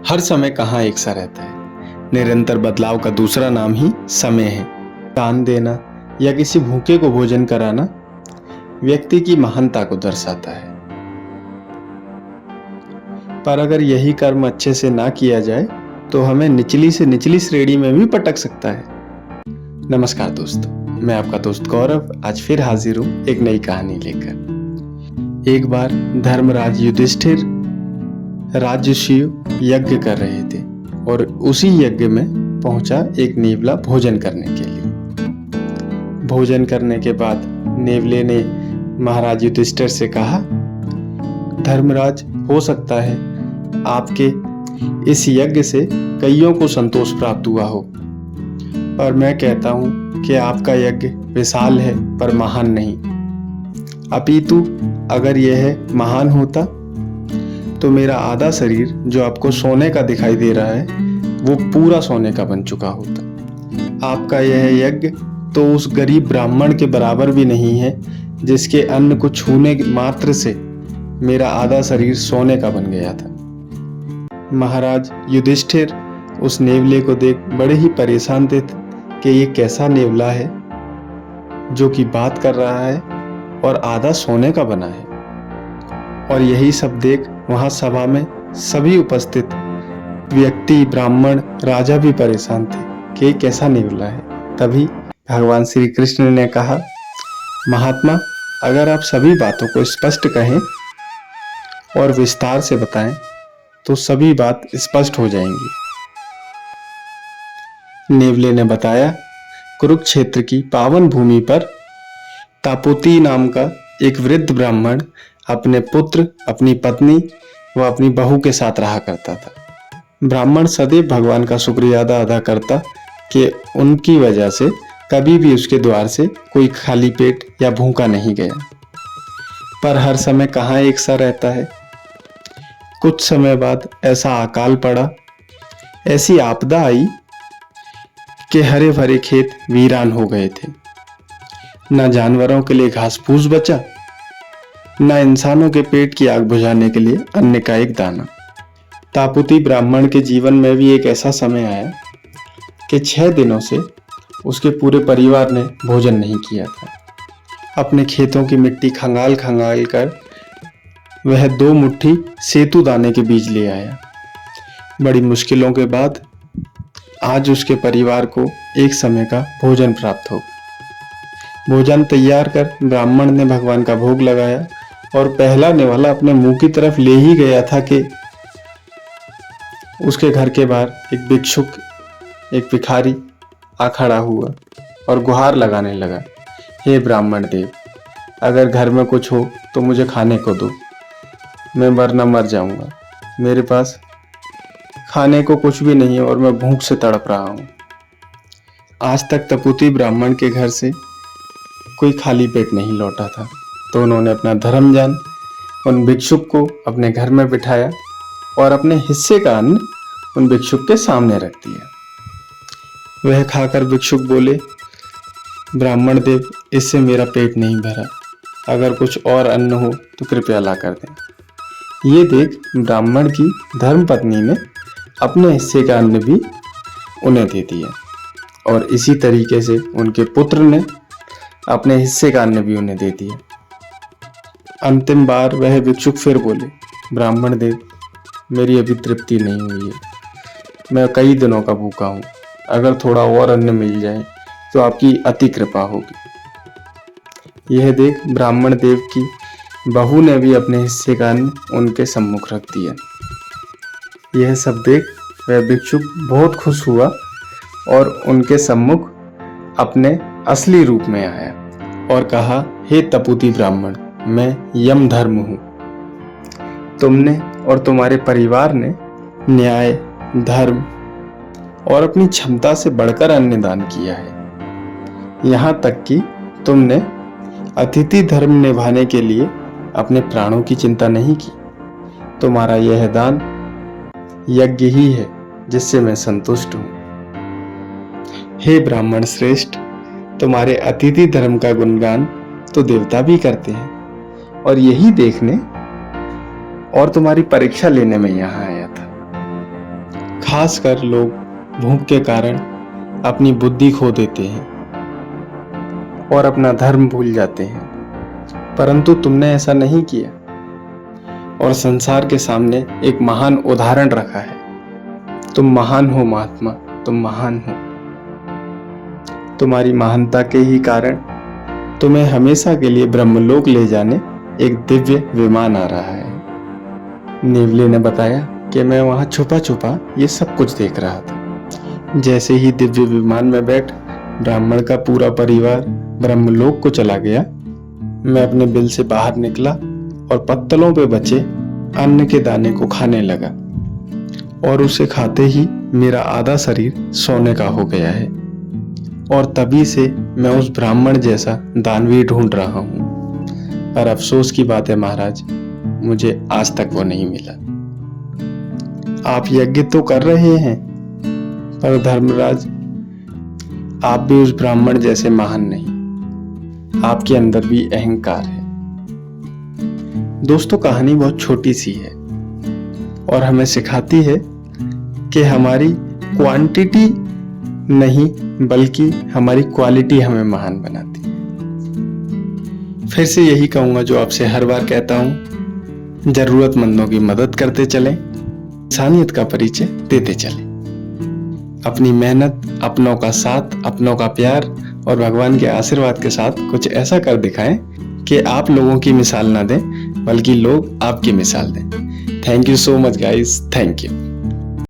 हर समय कहाँ एक सा रहता है। निरंतर बदलाव का दूसरा नाम ही समय है। दान देना या किसी भूखे को भोजन कराना व्यक्ति की महानता को दर्शाता है। पर अगर यही कर्म अच्छे से ना किया जाए तो हमें निचली से निचली श्रेणी में भी पटक सकता है। नमस्कार दोस्तों, मैं आपका दोस्त गौरव आज फिर हाजिर हूँ एक नई कहानी लेकर। एक बार धर्मराज युधिष्ठिर राजसूय यज्ञ कर रहे थे और उसी यज्ञ में पहुंचा एक नेवला भोजन करने के लिए। भोजन करने के बाद नेवले ने महाराज युधिष्ठिर से कहा, धर्मराज, हो सकता है आपके इस यज्ञ से कईयों को संतोष प्राप्त हुआ हो, पर मैं कहता हूं कि आपका यज्ञ विशाल है पर महान नहीं। अपितु अगर यह महान होता तो मेरा आधा शरीर जो आपको सोने का दिखाई दे रहा है वो पूरा सोने का बन चुका होता। आपका यह यज्ञ तो उस गरीब ब्राह्मण के बराबर भी नहीं है जिसके अन्न को छूने मात्र से मेरा आधा शरीर सोने का बन गया था। महाराज युधिष्ठिर उस नेवले को देख बड़े ही परेशान थे कि ये कैसा नेवला है जो कि बात कर रहा है और आधा सोने का बना है। और यही सब देख वहां सभा में सभी उपस्थित व्यक्ति, ब्राह्मण, राजा भी परेशान थे कि ये कैसा नेवला है। तभी भगवान श्री कृष्ण ने कहा, महात्मा, अगर आप सभी बातों को स्पष्ट कहें और विस्तार से बताएं तो सभी बात स्पष्ट हो जाएंगी। नेवले ने बताया, कुरुक्षेत्र की पावन भूमि पर तापोती नाम का एक वृद्ध ब्राह्मण अपने पुत्र, अपनी पत्नी व अपनी बहू के साथ रहा करता था। ब्राह्मण सदैव भगवान का शुक्रिया अदा करता कि उनकी वजह से कभी भी उसके द्वार से कोई खाली पेट या भूखा नहीं गया। पर हर समय कहाँ एक सा रहता है। कुछ समय बाद ऐसा अकाल पड़ा, ऐसी आपदा आई कि हरे भरे खेत वीरान हो गए थे। न जानवरों के लिए घास फूस बचा, न इंसानों के पेट की आग बुझाने के लिए अन्न का एक दाना। तापुती ब्राह्मण के जीवन में भी एक ऐसा समय आया कि 6 दिनों से उसके पूरे परिवार ने भोजन नहीं किया था। अपने खेतों की मिट्टी खंगाल खंगाल कर वह 2 मुट्ठी सेतु दाने के बीज ले आया। बड़ी मुश्किलों के बाद आज उसके परिवार को एक समय का भोजन प्राप्त हो। भोजन तैयार कर ब्राह्मण ने भगवान का भोग लगाया और पहला निवाला अपने मुंह की तरफ ले ही गया था कि उसके घर के बाहर एक भिक्षुक, एक भिखारी आ खड़ा हुआ और गुहार लगाने लगा, हे ब्राह्मण देव, अगर घर में कुछ हो तो मुझे खाने को दो, मैं वरना मर जाऊंगा। मेरे पास खाने को कुछ भी नहीं है और मैं भूख से तड़प रहा हूँ। आज तक तपुती ब्राह्मण के घर से कोई खाली पेट नहीं लौटा था, तो उन्होंने अपना धर्म जान उन भिक्षुक को अपने घर में बिठाया और अपने हिस्से का अन्न उन भिक्षुक के सामने रख दिया। वह खाकर भिक्षुक बोले, ब्राह्मण देव, इससे मेरा पेट नहीं भरा, अगर कुछ और अन्न हो तो कृपया ला कर दें। ये देख ब्राह्मण की धर्मपत्नी ने अपने हिस्से का अन्न भी उन्हें दे दिया और इसी तरीके से उनके पुत्र ने अपने हिस्से का अन्न भी उन्हें दे दिया। अंतिम बार वह भिक्षुक फिर बोले, ब्राह्मण देव, मेरी अभी तृप्ति नहीं हुई है, मैं कई दिनों का भूखा हूँ, अगर थोड़ा और अन्न मिल जाए तो आपकी अति कृपा होगी। यह देख ब्राह्मण देव की बहू ने भी अपने हिस्से का अन्न उनके सम्मुख रख दिया। यह सब देख वह भिक्षुक बहुत खुश हुआ और उनके सम्मुख अपने असली रूप में आया और कहा, हे तपुती ब्राह्मण, मैं यम धर्म हूँ। तुमने और तुम्हारे परिवार ने न्याय, धर्म और अपनी क्षमता से बढ़कर अन्नदान किया है। यहाँ तक कि तुमने अतिथि धर्म निभाने के लिए अपने प्राणों की चिंता नहीं की। तुम्हारा यह दान यज्ञ ही है जिससे मैं संतुष्ट हूँ। हे ब्राह्मण श्रेष्ठ, तुम्हारे अतिथि धर्म का गुणगान तो देवता भी करते हैं और यही देखने और तुम्हारी परीक्षा लेने में यहाँ आया था। खासकर लोग भूख के कारण अपनी बुद्धि खो देते हैं और अपना धर्म भूल जाते हैं, परंतु तुमने ऐसा नहीं किया और संसार के सामने एक महान उदाहरण रखा है। तुम महान हो महात्मा, तुम महान हो। तुम्हारी महानता के ही कारण तुम्हें हमेशा के लिए ब्रह्मलोक ले जाने एक दिव्य विमान आ रहा है। नेवले ने बताया कि मैं वहां छुपा छुपा ये सब कुछ देख रहा था। जैसे ही दिव्य विमान में बैठ ब्राह्मण का पूरा परिवार ब्रह्मलोक को चला गया, मैं अपने बिल से बाहर निकला और पत्तलों पे बचे अन्न के दाने को खाने लगा और उसे खाते ही मेरा आधा शरीर सोने का हो गया है और तभी से मैं उस ब्राह्मण जैसा दानवीर ढूंढ रहा हूं। पर अफसोस की बात है महाराज, मुझे आज तक वो नहीं मिला। आप यज्ञ तो कर रहे हैं, पर धर्मराज आप भी उस ब्राह्मण जैसे महान नहीं। आपके अंदर भी अहंकार है। दोस्तों, कहानी बहुत छोटी सी है और हमें सिखाती है कि हमारी क्वांटिटी नहीं बल्कि हमारी क्वालिटी हमें महान बनाती है। फिर से यही कहूंगा जो आपसे हर बार कहता हूं, जरूरतमंदों की मदद करते चलें, इंसानियत का परिचय देते चलें। अपनी मेहनत, अपनों का साथ, अपनों का प्यार और भगवान के आशीर्वाद के साथ कुछ ऐसा कर दिखाएं कि आप लोगों की मिसाल ना दें बल्कि लोग आपकी मिसाल दें। Thank you so much guys, thank you.